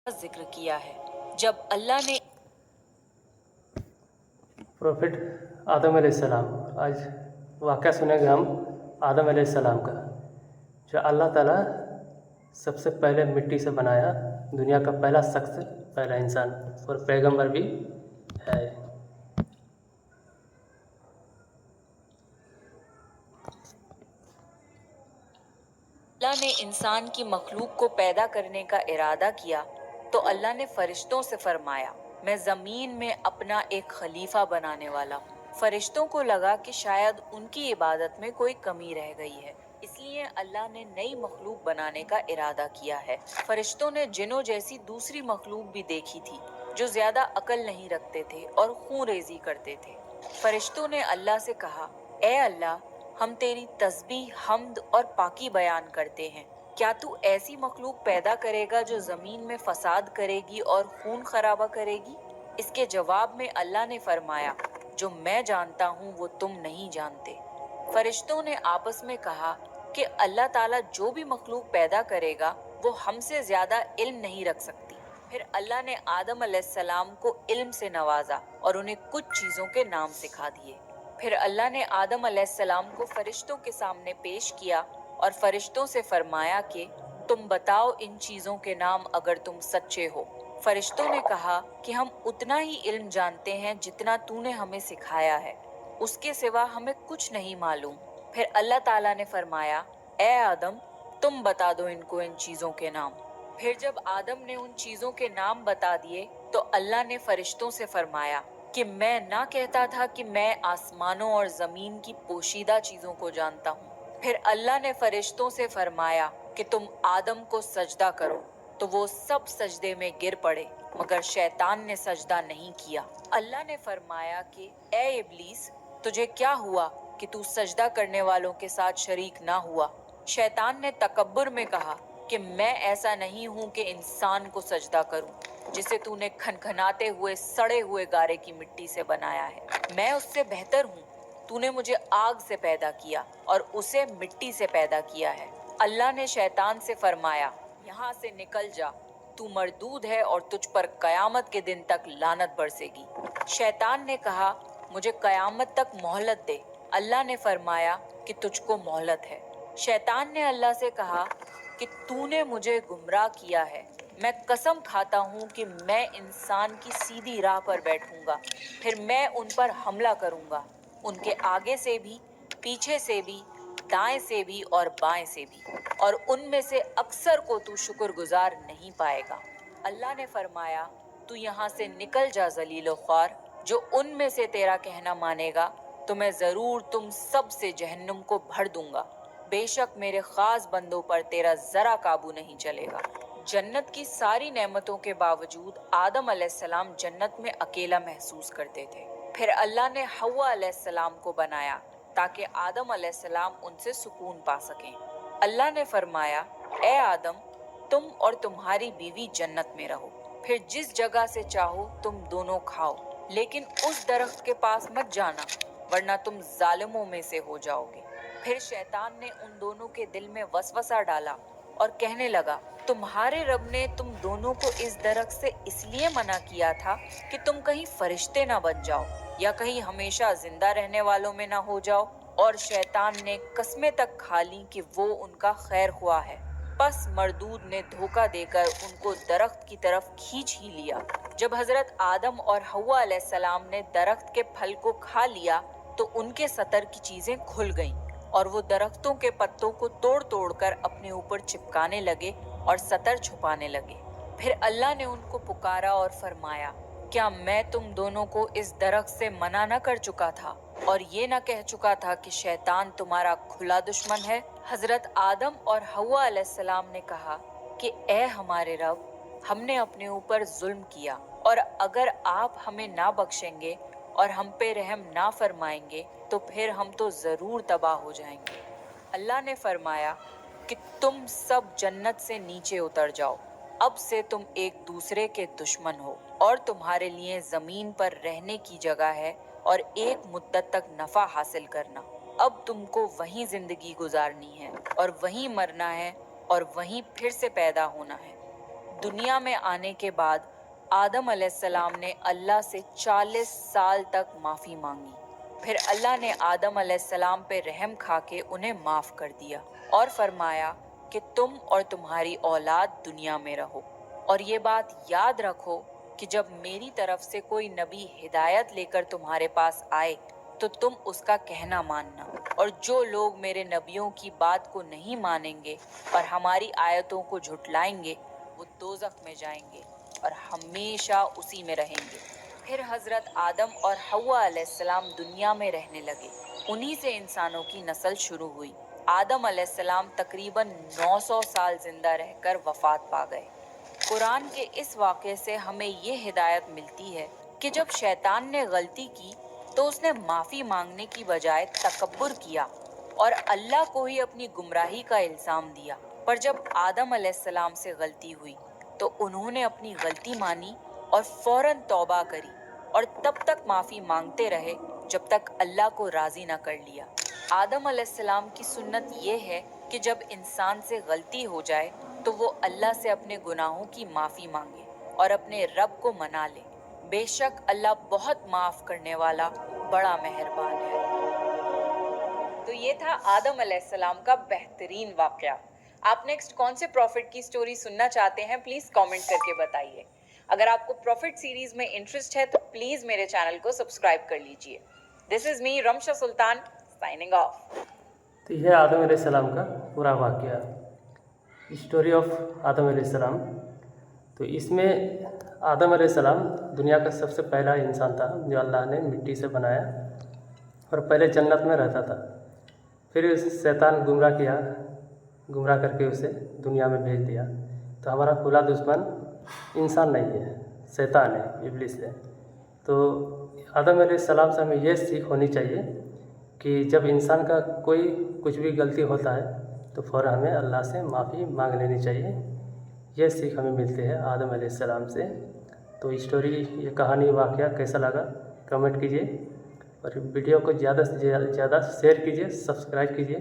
जिक्र किया है जब अल्लाह ने प्रोफिट आदम अलैहिस्सलाम। आज वाक़या सुनेंगे हम आदम अलैहिस्सलाम का, जो अल्लाह ताला सबसे पहले मिट्टी से बनाया, दुनिया का पहला शख्स, पहला इंसान और पैगंबर भी है। अल्लाह ने इंसान की मखलूक को पैदा करने का इरादा किया तो अल्लाह ने फरिश्तों से फरमाया, मैं ज़मीन में अपना एक खलीफा बनाने वाला हूँ। फरिश्तों को लगा कि शायद उनकी इबादत में कोई कमी रह गई है, इसलिए अल्लाह ने नई मखलूक बनाने का इरादा किया है। फरिश्तों ने जिन्नों जैसी दूसरी मखलूक भी देखी थी जो ज्यादा अकल नहीं रखते थे और खून रेजी करते थे। फरिश्तों ने अल्लाह से कहा, ए अल्लाह, हम तेरी तस्बीह, हम्द और पाकी बयान करते हैं। क्या तू ऐसी मखलूक पैदा करेगा जो जमीन में फसाद करेगी और खून खराबा करेगी? इसके जवाब में अल्लाह ने फरमाया, जो मैं जानता हूँ वो तुम नहीं जानते। फरिश्तों ने आपस में कहा कि अल्लाह ताला जो भी मखलूक पैदा करेगा वो हमसे ज्यादा इल्म नहीं रख सकती। फिर अल्लाह ने आदम अलैहिस्सलाम को इल्म से नवाजा और उन्हें कुछ चीजों के नाम सिखा दिए। फिर अल्लाह ने आदम अलैहिस्सलाम को फरिश्तों के सामने पेश किया और फरिश्तों से फरमाया कि तुम बताओ इन चीजों के नाम अगर तुम सच्चे हो। फरिश्तों ने कहा कि हम उतना ही इल्म जानते हैं जितना तूने हमें सिखाया है, उसके सिवा हमें कुछ नहीं मालूम। फिर अल्लाह ताला ने फरमाया, ए आदम, तुम बता दो इनको इन चीजों के नाम। फिर जब आदम ने उन चीजों के नाम बता दिए तो अल्लाह ने फरिश्तों से फरमाया कि मैं ना कहता था कि मैं आसमानों और जमीन की पोशीदा चीजों को जानता हूँ। फिर अल्लाह ने फरिश्तों से फरमाया कि तुम आदम को सजदा करो, तो वो सब सजदे में गिर पड़े मगर शैतान ने सजदा नहीं किया। अल्लाह ने फरमाया कि ए इब्लीस, तुझे क्या हुआ कि तू सजदा करने वालों के साथ शरीक ना हुआ? शैतान ने तकब्बुर में कहा कि मैं ऐसा नहीं हूँ कि इंसान को सजदा करूँ जिसे तूने खनखनाते हुए सड़े हुए गारे की मिट्टी से बनाया है। मैं उससे बेहतर हूँ। तूने मुझे आग से पैदा किया और उसे मिट्टी से पैदा किया है। अल्लाह ने शैतान से फरमाया, यहाँ से निकल जा, तू मरदूद है और तुझ पर कयामत के दिन तक लानत बरसेगी। शैतान ने कहा, मुझे कयामत तक मोहलत दे। अल्लाह ने फरमाया कि तुझको मोहलत है। शैतान ने अल्लाह से कहा कि तूने मुझे गुमराह किया है। मैं कसम खाता हूँ कि मैं इंसान की सीधी राह पर बैठूंगा, फिर मैं उन पर हमला करूंगा, उनके आगे से भी, पीछे से भी, दाएं से भी और बाएं से भी, और उनमें से अक्सर को तू शुक्रगुजार नहीं पाएगा। अल्लाह ने फरमाया, तू यहाँ से निकल जा जलील ख्वार। जो उनमें से तेरा कहना मानेगा तो मैं जरूर तुम सब से जहन्नुम को भर दूंगा। बेशक मेरे खास बंदों पर तेरा जरा काबू नहीं चलेगा। जन्नत की सारी नेमतों के बावजूद आदम अलैहिस्सलाम जन्नत में अकेला महसूस करते थे। फिर अल्लाह ने हव्वा अलैहिस्सलाम को बनाया ताकि आदम अलैहिस्सलाम उनसे सुकून पा सकें। अल्लाह ने फरमाया, ए आदम, तुम और तुम्हारी बीवी जन्नत में रहो, फिर जिस जगह से चाहो तुम दोनों खाओ, लेकिन उस दरख्त के पास मत जाना वरना तुम जालिमों में से हो जाओगे। फिर शैतान ने उन दोनों के दिल में वसवसा डाला और कहने लगा, तुम्हारे रब ने तुम दोनों को इस दरख्त से इसलिए मना किया था कि तुम कहीं फरिश्ते ना बन जाओ या कहीं हमेशा जिंदा रहने वालों में ना हो जाओ। और शैतान ने कसमें तक खा ली कि वो उनका खैर ख्वाह है। बस मरदूद ने धोखा देकर उनको दरख्त की तरफ खींच ही लिया। जब हजरत आदम और हव्वा अलैहिस्सलाम ने दरख्त के फल को खा लिया तो उनके सतर की चीजें खुल गईं और वो दरख्तों के पत्तों को तोड़ तोड़ कर अपने ऊपर चिपकाने लगे और सतर छुपाने लगे। फिर अल्लाह ने उनको पुकारा और फरमाया, क्या मैं तुम दोनों को इस दरख्त से मना न कर चुका था और ये न कह चुका था कि शैतान तुम्हारा खुला दुश्मन है? हजरत आदम और हव्वा अलैहिस्सलाम ने कहा कि ए हमारे रब, हमने अपने ऊपर जुल्म किया और अगर आप हमें ना बख्शेंगे और हम पे रहम ना फरमाएंगे तो फिर हम तो जरूर तबाह हो जाएंगे। अल्लाह ने फरमाया कि तुम सब जन्नत से नीचे उतर जाओ, अब से तुम एक दूसरे के दुश्मन हो और तुम्हारे लिए जमीन पर रहने की जगह है और एक मुद्दत तक नफा हासिल करना। अब तुमको वहीं जिंदगी गुजारनी है और वहीं मरना है और वहीं फिर से पैदा होना है। दुनिया में आने के बाद आदम अलैहिस्सलाम ने अल्लाह से 40 साल तक माफ़ी मांगी। फिर अल्लाह ने आदम अलैहिस्सलाम पे रहम खा के उन्हें माफ़ कर दिया और फरमाया कि तुम और तुम्हारी औलाद दुनिया में रहो, और ये बात याद रखो कि जब मेरी तरफ से कोई नबी हिदायत लेकर तुम्हारे पास आए तो तुम उसका कहना मानना, और जो लोग मेरे नबियों की बात को नहीं मानेंगे और हमारी आयतों को झुटलाएंगे वो दोज़ख में जाएंगे और हमेशा उसी में रहेंगे। फिर हजरत आदम और हव्वा अलैहिस्सलाम दुनिया में रहने लगे। उन्हीं से इंसानों की नस्ल शुरू हुई। आदम अलैहिस्सलाम तकरीबन 900 साल जिंदा रहकर वफात पा गए। कुरान के इस वाक़े से हमें ये हिदायत मिलती है कि जब शैतान ने गलती की तो उसने माफ़ी मांगने की बजाय तकब्बुर किया और अल्लाह को ही अपनी गुमराही का इल्ज़ाम दिया। पर जब आदम अलैहिस्सलाम से गलती हुई तो उन्होंने अपनी गलती मानी और फौरन तौबा करी, और तब तक माफ़ी मांगते रहे जब तक अल्लाह को राज़ी न कर लिया। आदम अलैहिस्सलाम की सुन्नत ये है कि जब इंसान से गलती हो जाए तो वो अल्लाह से अपने गुनाहों की माफ़ी मांगे और अपने रब को मना ले। बेशक अल्लाह बहुत माफ़ करने वाला, बड़ा मेहरबान है। तो ये था आदम अलैहिस्सलाम का बेहतरीन वाक़या। आप नेक्स्ट कौन से प्रॉफिट की स्टोरी सुनना चाहते हैं, प्लीज़ कमेंट करके बताइए। अगर आपको प्रॉफिट सीरीज़ में इंटरेस्ट है तो प्लीज़ मेरे चैनल को सब्सक्राइब कर लीजिए। This is me Ramsha Sultan signing off. तो यह है आदम अलैहिस्सलाम का पूरा वाक़या, स्टोरी ऑफ आदम अलैहिस्सलाम। तो इसमें आदम अलैहिस्सलाम दुनिया का सबसे पहला इंसान था जो अल्लाह ने मिट्टी से बनाया, और पहले जन्नत में रहता था। फिर शैतान गुमराह करके उसे दुनिया में भेज दिया। तो हमारा खुला दुश्मन इंसान नहीं है, शैतान है, इब्लिस है। तो आदम अलैहिस्सलाम से हमें यह सीख होनी चाहिए कि जब इंसान का कोई कुछ भी गलती होता है तो फ़ौरन हमें अल्लाह से माफ़ी मांग लेनी चाहिए। यह सीख हमें मिलती है आदम अलैहिस्सलाम से। तो स्टोरी, ये कहानी, वाक़या कैसा लगा कमेंट कीजिए, और वीडियो को ज़्यादा से ज़्यादा शेयर कीजिए, सब्सक्राइब कीजिए।